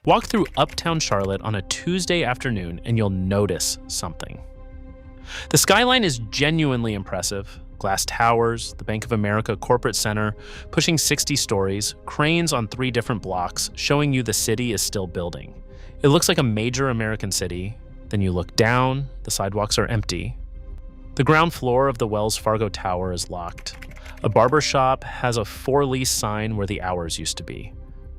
Walk through Uptown Charlotte on a Tuesday afternoon and you'll notice something. The skyline is genuinely impressive. Glass towers, the Bank of America corporate center, pushing 60 stories, cranes on 3 different blocks, showing you the city is still building. It looks like a major American city. Then you look down, the sidewalks are empty. The ground floor of the Wells Fargo Tower is locked. A barber shop has a for-lease sign where the hours used to be.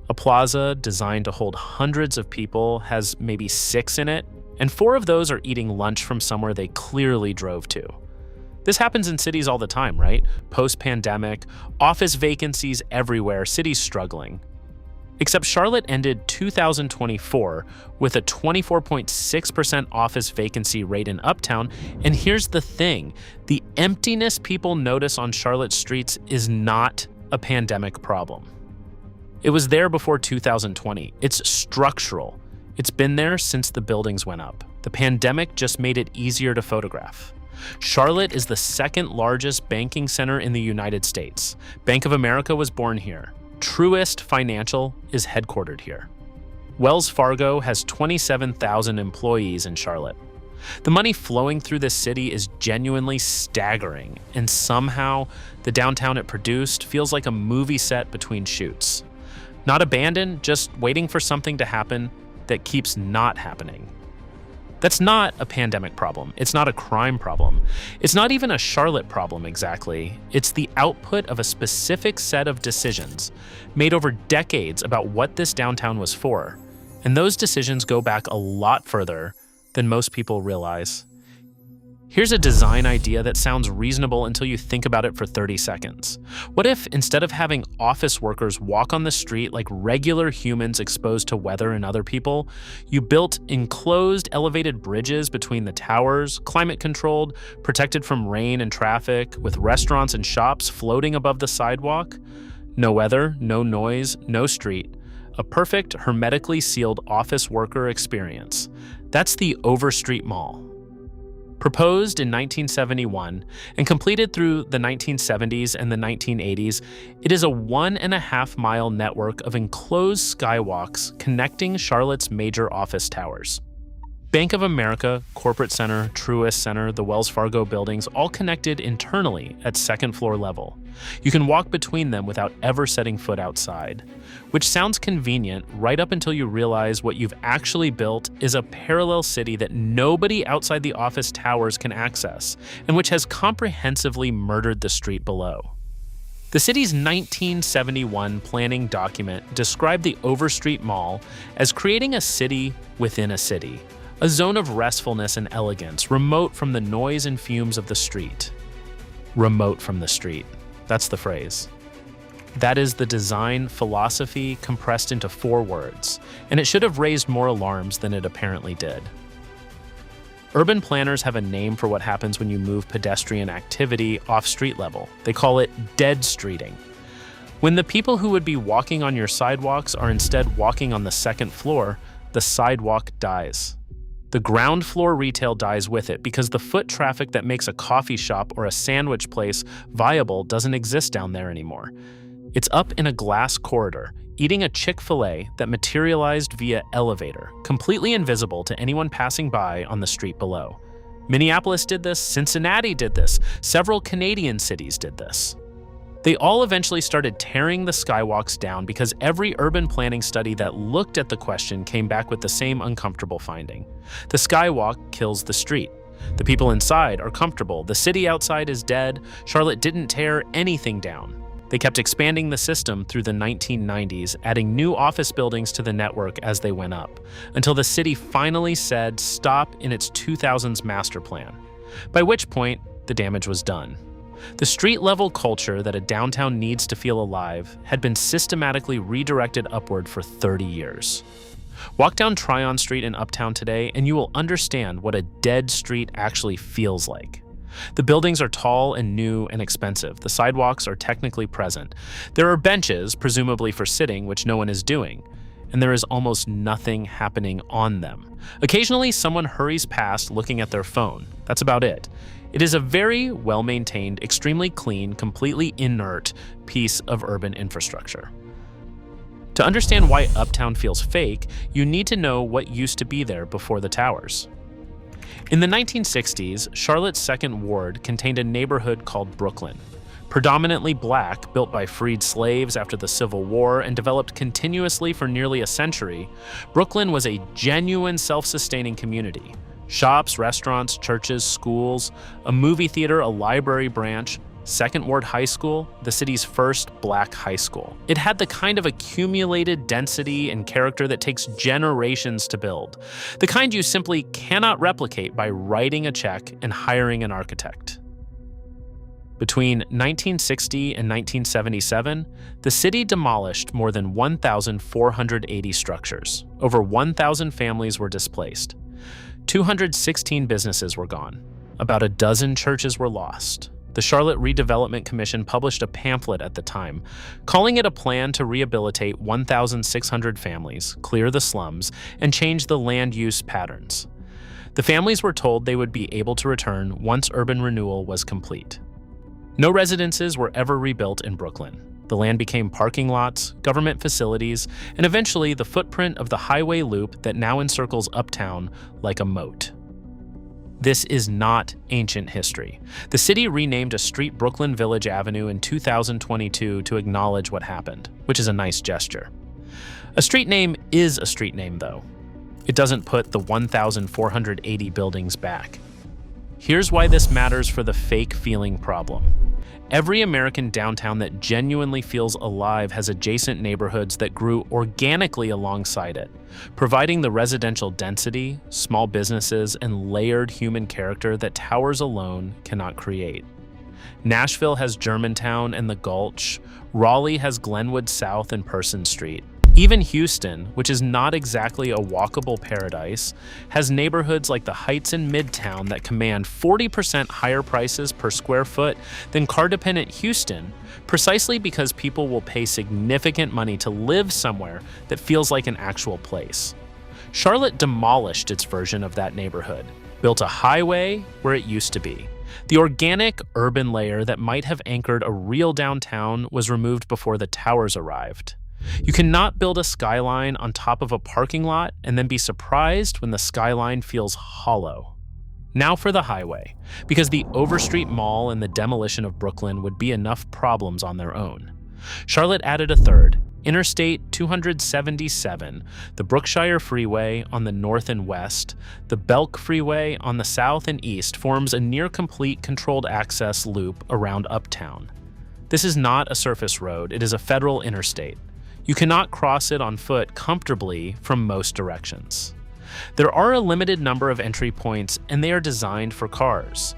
A plaza designed to hold hundreds of people has maybe 6 in it, and 4 of those are eating lunch from somewhere they clearly drove to. This happens in cities all the time, right? Post-pandemic, office vacancies everywhere, cities struggling. Except Charlotte ended 2024 with a 24.6% office vacancy rate in Uptown, and here's the thing, the emptiness people notice on Charlotte streets is not a pandemic problem. It was there before 2020. It's structural. It's been there since the buildings went up. The pandemic just made it easier to photograph. Charlotte is the 2nd largest banking center in the United States. Bank of America was born here. Truist Financial is headquartered here. Wells Fargo has 27,000 employees in Charlotte. The money flowing through this city is genuinely staggering, and somehow the downtown it produced feels like a movie set between shoots. Not abandoned, just waiting for something to happen that keeps not happening. That's not a pandemic problem. It's not a crime problem. It's not even a Charlotte problem exactly. It's the output of a specific set of decisions made over decades about what this downtown was for. And those decisions go back a lot further than most people realize. Here's a design idea that sounds reasonable until you think about it for 30 seconds. What if, instead of having office workers walk on the street like regular humans exposed to weather and other people, you built enclosed elevated bridges between the towers, climate-controlled, protected from rain and traffic, with restaurants and shops floating above the sidewalk? No weather, no noise, no street. A perfect, hermetically sealed office worker experience. That's the Overstreet Mall. Proposed in 1971 and completed through the 1970s and the 1980s, it is a 1.5-mile network of enclosed skywalks connecting Charlotte's major office towers. Bank of America, Corporate Center, Truist Center, the Wells Fargo buildings, all connected internally at 2nd floor level. You can walk between them without ever setting foot outside, which sounds convenient right up until you realize what you've actually built is a parallel city that nobody outside the office towers can access, and which has comprehensively murdered the street below. The city's 1971 planning document described the Overstreet Mall as creating a city within a city. A zone of restfulness and elegance, remote from the noise and fumes of the street. Remote from the street. That's the phrase. That is the design philosophy compressed into 4 words, and it should have raised more alarms than it apparently did. Urban planners have a name for what happens when you move pedestrian activity off street level. They call it dead streeting. When the people who would be walking on your sidewalks are instead walking on the 2nd floor, the sidewalk dies. The ground floor retail dies with it because the foot traffic that makes a coffee shop or a sandwich place viable doesn't exist down there anymore. It's up in a glass corridor, eating a Chick-fil-A that materialized via elevator, completely invisible to anyone passing by on the street below. Minneapolis did this, Cincinnati did this, several Canadian cities did this. They all eventually started tearing the skywalks down because every urban planning study that looked at the question came back with the same uncomfortable finding. The skywalk kills the street. The people inside are comfortable. The city outside is dead. Charlotte didn't tear anything down. They kept expanding the system through the 1990s, adding new office buildings to the network as they went up, until the city finally said stop in its 2000s master plan, by which point the damage was done. The street-level culture that a downtown needs to feel alive had been systematically redirected upward for 30 years. Walk down Tryon Street in Uptown today and you will understand what a dead street actually feels like. The buildings are tall and new and expensive. The sidewalks are technically present. There are benches, presumably for sitting, which no one is doing, and there is almost nothing happening on them. Occasionally, someone hurries past looking at their phone. That's about it. It is a very well-maintained, extremely clean, completely inert piece of urban infrastructure. To understand why Uptown feels fake, you need to know what used to be there before the towers. In the 1960s, Charlotte's Second Ward contained a neighborhood called Brooklyn. Predominantly black, built by freed slaves after the Civil War and developed continuously for nearly a century, Brooklyn was a genuine self-sustaining community. Shops, restaurants, churches, schools, a movie theater, a library branch, Second Ward High School, the city's first black high school. It had the kind of accumulated density and character that takes generations to build, the kind you simply cannot replicate by writing a check and hiring an architect. Between 1960 and 1977, the city demolished more than 1,480 structures. Over 1,000 families were displaced. 216 businesses were gone. About a dozen churches were lost. The Charlotte Redevelopment Commission published a pamphlet at the time, calling it a plan to rehabilitate 1,600 families, clear the slums, and change the land use patterns. The families were told they would be able to return once urban renewal was complete. No residences were ever rebuilt in Brooklyn. The land became parking lots, government facilities, and eventually the footprint of the highway loop that now encircles Uptown like a moat. This is not ancient history. The city renamed a street Brooklyn Village Avenue in 2022 to acknowledge what happened, which is a nice gesture. A street name is a street name, though. It doesn't put the 1,480 buildings back. Here's why this matters for the fake feeling problem. Every American downtown that genuinely feels alive has adjacent neighborhoods that grew organically alongside it, providing the residential density, small businesses, and layered human character that towers alone cannot create. Nashville has Germantown and the Gulch. Raleigh has Glenwood South and Person Street. Even Houston, which is not exactly a walkable paradise, has neighborhoods like the Heights in Midtown that command 40% higher prices per square foot than car-dependent Houston, precisely because people will pay significant money to live somewhere that feels like an actual place. Charlotte demolished its version of that neighborhood, built a highway where it used to be. The organic urban layer that might have anchored a real downtown was removed before the towers arrived. You cannot build a skyline on top of a parking lot and then be surprised when the skyline feels hollow. Now for the highway, because the Overstreet Mall and the demolition of Brooklyn would be enough problems on their own. Charlotte added a third, Interstate 277, the Brookshire Freeway on the north and west, the Belk Freeway on the south and east forms a near-complete controlled access loop around Uptown. This is not a surface road, it is a federal interstate. You cannot cross it on foot comfortably from most directions. There are a limited number of entry points, and they are designed for cars.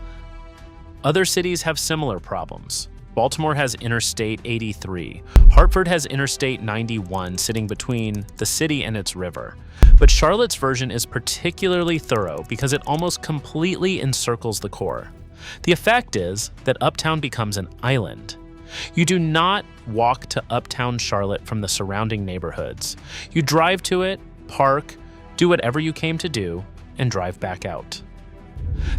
Other cities have similar problems. Baltimore has Interstate 83. Hartford has Interstate 91 sitting between the city and its river. But Charlotte's version is particularly thorough because it almost completely encircles the core. The effect is that Uptown becomes an island. You do not walk to Uptown Charlotte from the surrounding neighborhoods. You drive to it, park, do whatever you came to do, and drive back out.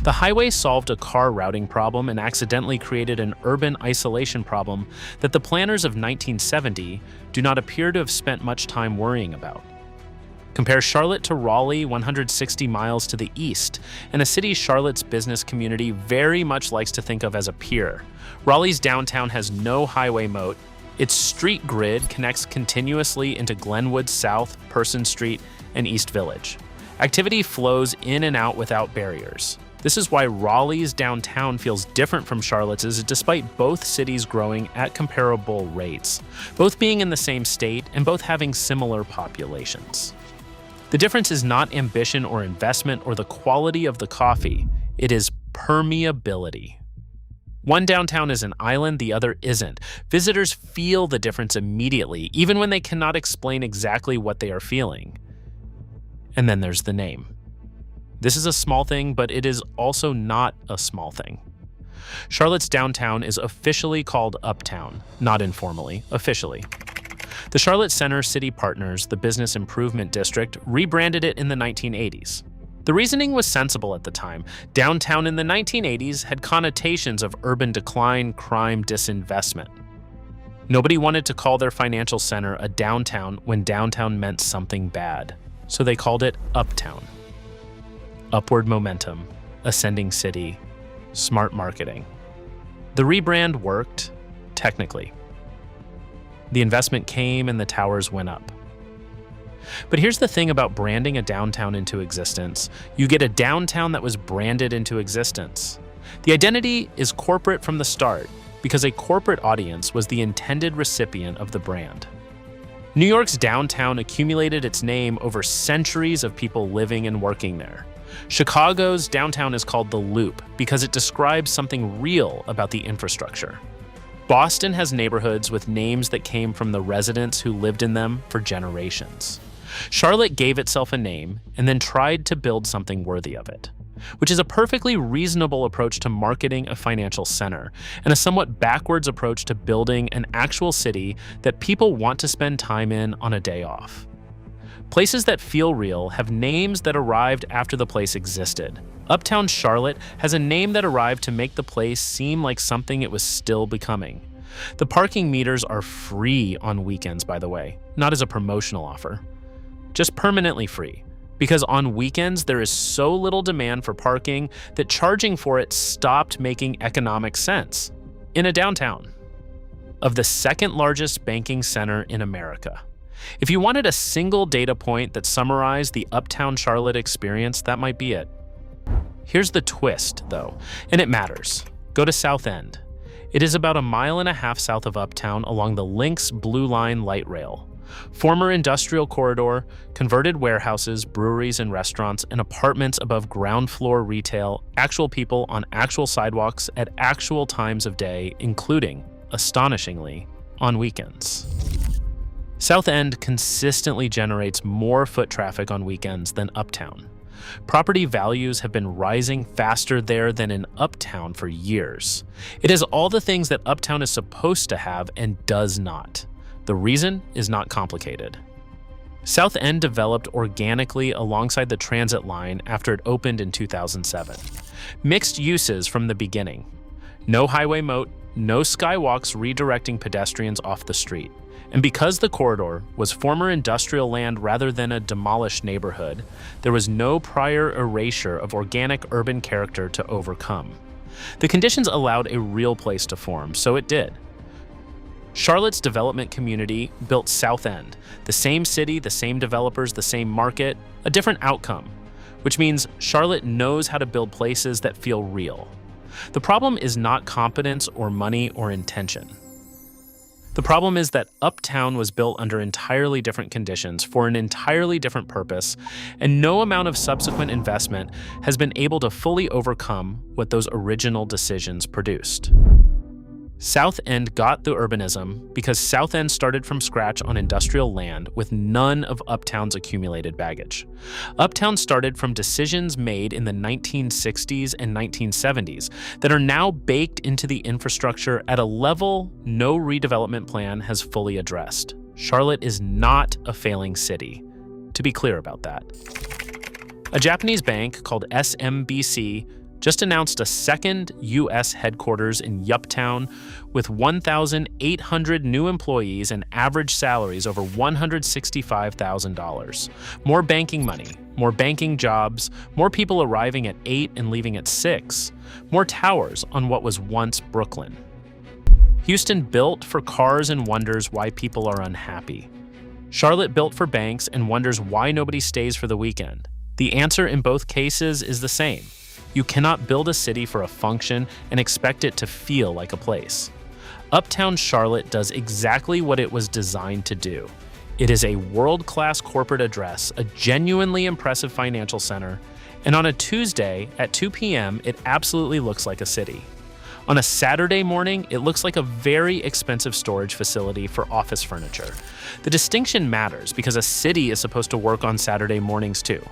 The highway solved a car routing problem and accidentally created an urban isolation problem that the planners of 1970 do not appear to have spent much time worrying about. Compare Charlotte to Raleigh, 160 miles to the east, and a city Charlotte's business community very much likes to think of as a peer. Raleigh's downtown has no highway moat. Its street grid connects continuously into Glenwood South, Person Street, and East Village. Activity flows in and out without barriers. This is why Raleigh's downtown feels different from Charlotte's despite both cities growing at comparable rates, both being in the same state and both having similar populations. The difference is not ambition or investment or the quality of the coffee, it is permeability. One downtown is an island, the other isn't. Visitors feel the difference immediately, even when they cannot explain exactly what they are feeling. And then there's the name. This is a small thing, but it is also not a small thing. Charlotte's downtown is officially called Uptown, not informally, officially. The Charlotte Center City Partners, the Business Improvement District, rebranded it in the 1980s. The reasoning was sensible at the time. Downtown in the 1980s had connotations of urban decline, crime, disinvestment. Nobody wanted to call their financial center a downtown when downtown meant something bad, so they called it Uptown. Upward momentum, ascending city, smart marketing. The rebrand worked, technically. The investment came and the towers went up. But here's the thing about branding a downtown into existence. You get a downtown that was branded into existence. The identity is corporate from the start because a corporate audience was the intended recipient of the brand. New York's downtown accumulated its name over centuries of people living and working there. Chicago's downtown is called the Loop because it describes something real about the infrastructure. Boston has neighborhoods with names that came from the residents who lived in them for generations. Charlotte gave itself a name and then tried to build something worthy of it, which is a perfectly reasonable approach to marketing a financial center and a somewhat backwards approach to building an actual city that people want to spend time in on a day off. Places that feel real have names that arrived after the place existed. Uptown Charlotte has a name that arrived to make the place seem like something it was still becoming. The parking meters are free on weekends, by the way, not as a promotional offer. Just permanently free, because on weekends there is so little demand for parking that charging for it stopped making economic sense in a downtown of the second largest banking center in America. If you wanted a single data point that summarized the Uptown Charlotte experience, that might be it. Here's the twist, though, and it matters. Go to South End. It is about 1.5 miles south of Uptown along the Lynx Blue Line light rail. Former industrial corridor, converted warehouses, breweries and restaurants, and apartments above ground floor retail, actual people on actual sidewalks at actual times of day, including, astonishingly, on weekends. South End consistently generates more foot traffic on weekends than Uptown. Property values have been rising faster there than in Uptown for years. It has all the things that Uptown is supposed to have and does not. The reason is not complicated. South End developed organically alongside the transit line after it opened in 2007. Mixed uses from the beginning. No highway moat, no skywalks redirecting pedestrians off the street. And because the corridor was former industrial land rather than a demolished neighborhood, there was no prior erasure of organic urban character to overcome. The conditions allowed a real place to form, so it did. Charlotte's development community built South End, the same city, the same developers, the same market, a different outcome, which means Charlotte knows how to build places that feel real. The problem is not competence or money or intention. The problem is that Uptown was built under entirely different conditions for an entirely different purpose, and no amount of subsequent investment has been able to fully overcome what those original decisions produced. South End got the urbanism because South End started from scratch on industrial land with none of Uptown's accumulated baggage. Uptown started from decisions made in the 1960s and 1970s that are now baked into the infrastructure at a level no redevelopment plan has fully addressed. Charlotte is not a failing city, to be clear about that. A Japanese bank called SMBC just announced a second U.S. headquarters in Uptown with 1,800 new employees and average salaries over $165,000. More banking money, more banking jobs, more people arriving at 8 and leaving at 6, more towers on what was once Brooklyn. Houston built for cars and wonders why people are unhappy. Charlotte built for banks and wonders why nobody stays for the weekend. The answer in both cases is the same. You cannot build a city for a function and expect it to feel like a place. Uptown Charlotte does exactly what it was designed to do. It is a world-class corporate address, a genuinely impressive financial center, and on a Tuesday at 2 p.m., it absolutely looks like a city. On a Saturday morning, it looks like a very expensive storage facility for office furniture. The distinction matters because a city is supposed to work on Saturday mornings too.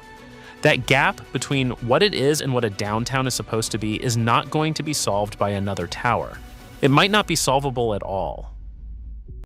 That gap between what it is and what a downtown is supposed to be is not going to be solved by another tower. It might not be solvable at all.